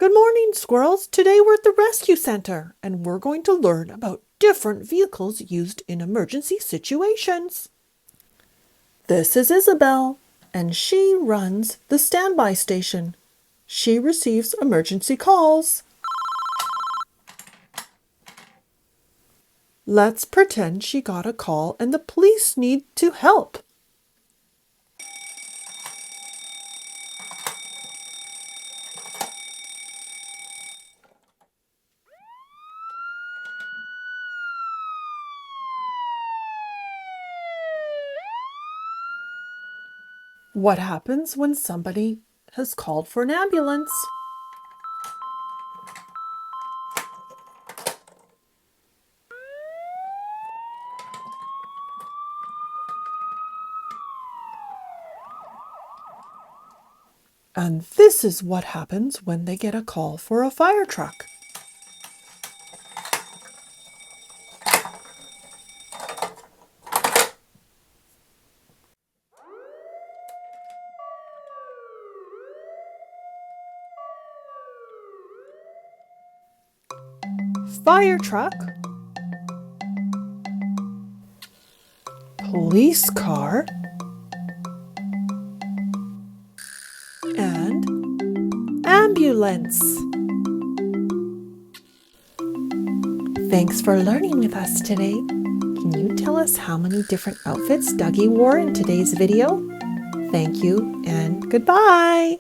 Good morning, squirrels. Today we're at the rescue center and we're going to learn about different vehicles used in emergency situations. This is Isabel, and she runs the standby station. She receives emergency calls. Let's pretend she got a call and the police need to help. What happens when somebody has called for an ambulance? And this is what happens when they get a call for a fire truck. Fire truck, police car, and ambulance. Thanks for learning with us today. Can you tell us how many different outfits Duggee wore in today's video? Thank you and goodbye.